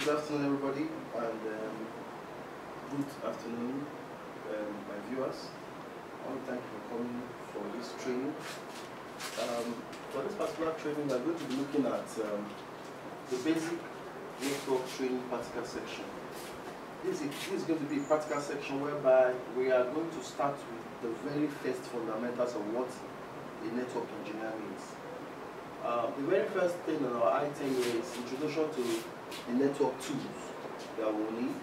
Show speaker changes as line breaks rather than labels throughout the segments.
Good afternoon, everybody, and good afternoon, my viewers. I want to thank you for coming for this training. For this particular training, we are going to be looking at the basic network training practical section. This is going to be a practical section whereby we are going to start with the very first fundamentals of what a network engineer means. The very first thing on our item here is introduction to the network tools that we'll need,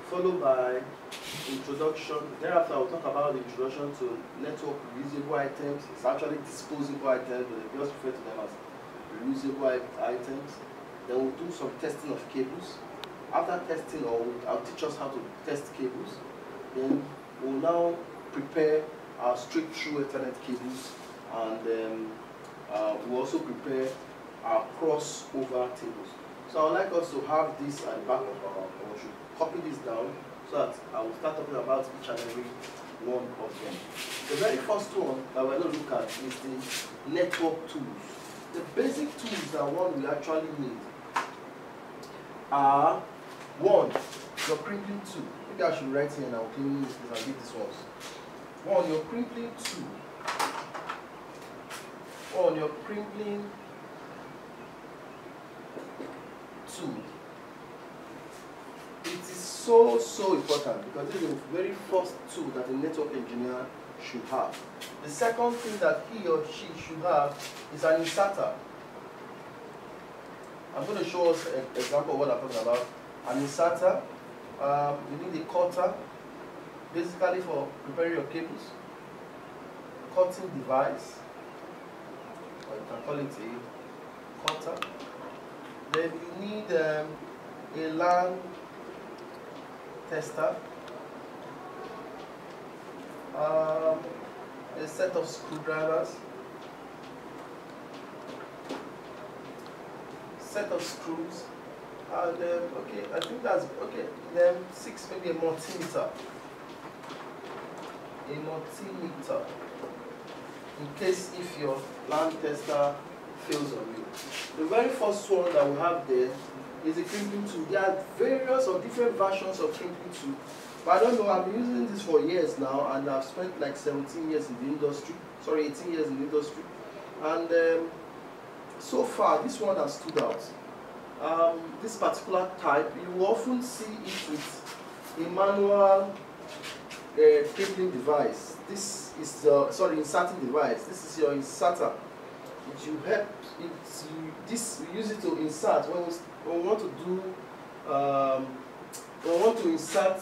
followed by introduction. Thereafter, I'll talk about the introduction to network reusable items. It's actually disposable items, but they just refer to them as reusable items. Then we'll do some testing of cables. After testing, I'll teach us how to test cables. Then we'll now prepare our straight-through Ethernet cables, and we'll also prepare our crossover tables. So I'd like us to have this at the back of our, or we should copy this down so that I will start talking about each and every one of them. The very first one that we're going to look at is the network tools. The basic tools that one will actually need are: one, your crimping tool. Maybe I should write here and I'll clean this because I'll leave this ones. One, your crimping tool. On your crimping tool. It is so important because this is the very first tool that a network engineer should have. The second thing that he or she should have is an inserter. I'm going to show us an example of what I'm talking about. An inserter. You need a cutter, basically for preparing your cables. A cutting device, or you can call it a cutter. Then you need a LAN tester, a set of screwdrivers, set of screws, and okay, I think that's okay. Then 6, maybe a multimeter. A multimeter, in case if your LAN tester fails on you. The very first one that we have there is a crimping tool. There are various or different versions of crimping tool, but I don't know, I've been using this for years now, and I've spent like 17 years in the industry, sorry, 18 years in the industry, and so far this one has stood out. This particular type, you will often see it with a manual crimping device. This is the, sorry, inserting device. This is your inserter. We use it to insert when we want to do when we want to insert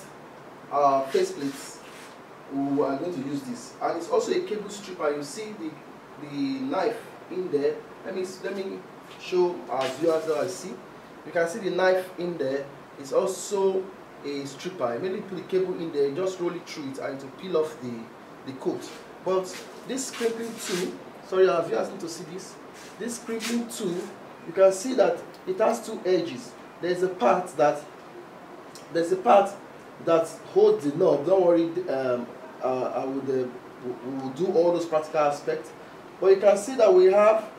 our faceplates. We are going to use this, and it's also a cable stripper. You see the knife in there. Let me show our viewers that I see. You can see the knife in there. It's also a stripper. Immediately put the cable in there, just roll it through it, and to peel off the coat. But this crimping tool, sorry, our viewers need to see this. This crimping tool, you can see that it has two edges. There's a part that holds the knob. Don't worry, we will do all those practical aspects. But you can see that we have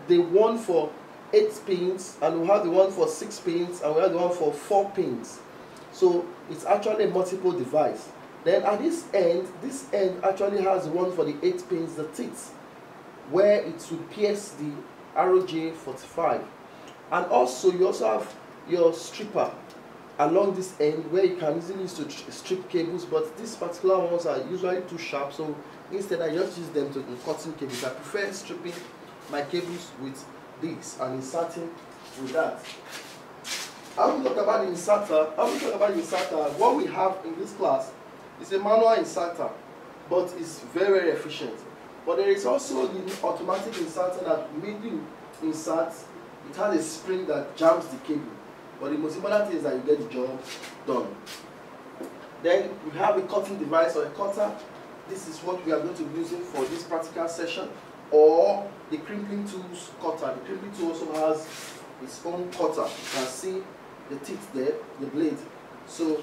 the one for 8 pins, and we have the one for 6 pins, and we have the one for 4 pins. So it's actually a multiple device. Then at this end actually has one for the 8 pins, the teeth, where it will pierce the ROJ45. And also you also have your stripper along this end where you can easily use to strip cables, but these particular ones are usually too sharp, so instead I just use them to cutting cables. I prefer stripping my cables with this and inserting with that. I will talk about the inserter. What we have in this class is a manual inserter, but it's very efficient. But there is also the automatic inserter that immediately inserts. It has a spring that jams the cable. But the most important thing is that you get the job done. Then we have a cutting device or a cutter. This is what we are going to be using for this practical session, or the crimping tools cutter. The crimping tool also has its own cutter. You can see the teeth there, the blade. So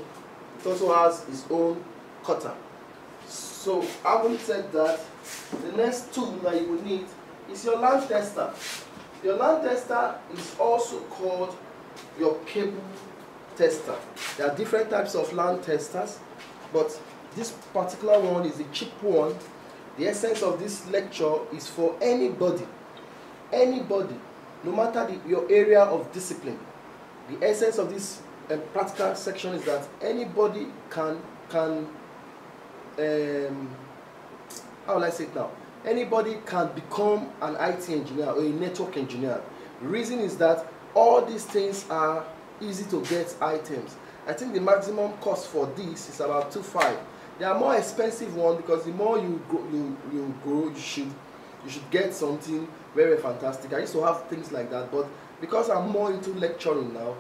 it also has its own cutter. So having said that, the next tool that you will need is your LAN tester. Your LAN tester is also called your cable tester. There are different types of LAN testers, but this particular one is a cheap one. The essence of this lecture is for anybody, no matter your area of discipline. The essence of this practical section is that anybody can how will I say it now? Anybody can become an IT engineer or a network engineer. The reason is that all these things are easy to get items. I think the maximum cost for this is about 2.5. There are more expensive ones because the more you grow, you should get something very fantastic. I used to have things like that, but because I'm more into lecturing now,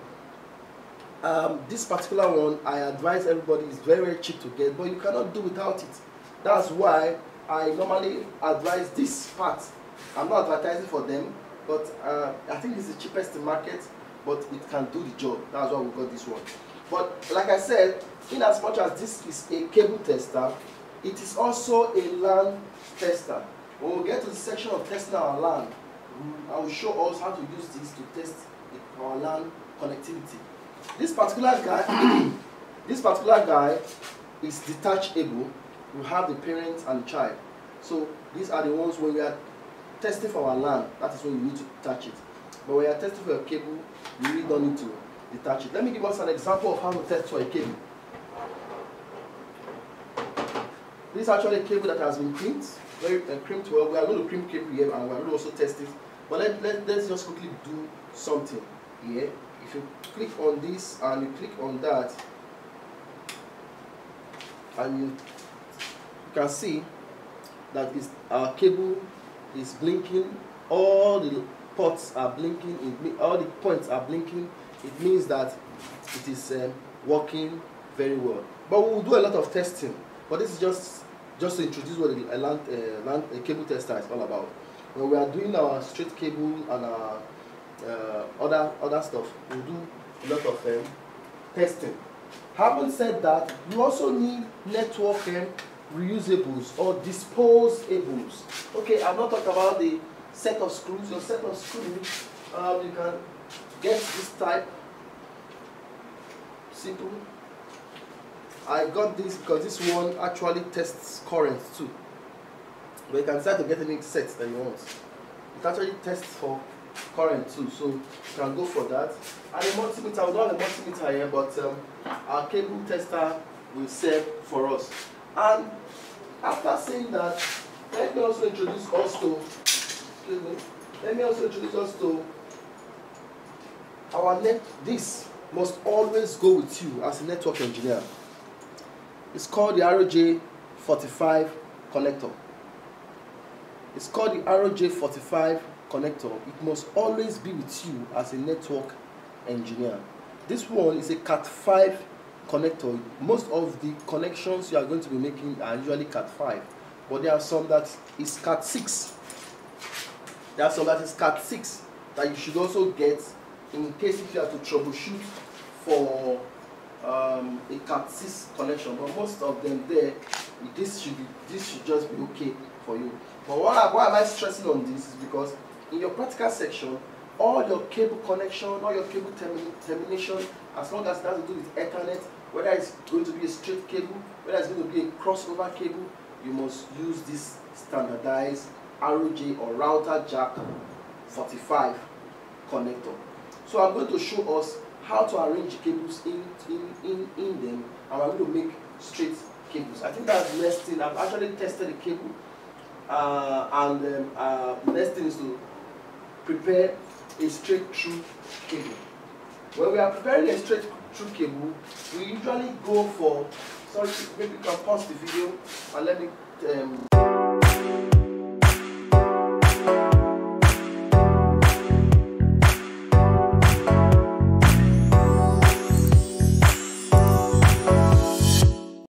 this particular one I advise everybody is very cheap to get, but you cannot do without it. That's why I normally advise this part. I'm not advertising for them, but I think it's the cheapest in market, but it can do the job. That's why we got this one. But like I said, in as much as this is a cable tester, it is also a LAN tester. When we get to the section of testing our LAN, I will show us how to use this to test our LAN connectivity. This particular guy, is detachable. We have the parent and the child. So these are the ones when we are testing for our LAN. That is when you need to detach it. But when you are testing for a cable, you really don't need to detach it. Let me give us an example of how to test for a cable. This is actually a cable that has been crimped, very crimped well. We are going to crimp cable here, and we are going to also test it. But let's just quickly do something here. If you click on this and you click on that, and you can see that our cable is blinking. All the ports are blinking. All the points are blinking. It means that it is working very well. But we will do a lot of testing. But this is just to introduce what a cable tester is all about. When we are doing our straight cable and our other stuff, we'll do a lot of testing. Having said that, you also need network reusables or disposables. Okay, I'm not talking about the set of screws. Your set of screws, you can get this type. Simple. I got this because this one actually tests current too. But you can decide to get any set that you want. It actually tests for current too, so you can go for that. And a multimeter, we don't have a multimeter here, but our cable tester will serve for us. And after saying that, let me also introduce us to our this must always go with you as a network engineer. It's called the RJ45 connector. It's called the RJ45 connector. It must always be with you as a network engineer. This one is a Cat5 connector. Most of the connections you are going to be making are usually Cat5, but there are some that is Cat6. There are some that is Cat6 that you should also get in case if you have to troubleshoot for a Cat6 connection. But most of them there, this should just be okay for you. But why am I stressing on this is because in your practical section, all your cable connection, all your cable termination, as long as it has to do with Ethernet, whether it's going to be a straight cable, whether it's going to be a crossover cable, you must use this standardized ROJ or router jack 45 connector. So I'm going to show us how to arrange cables in them, and we're going to make straight cables. I think that's the next thing. I've actually tested the cable, and the next thing is to prepare a straight through cable. When we are preparing a straight through cable, we usually go for, sorry, maybe you can pause the video and let me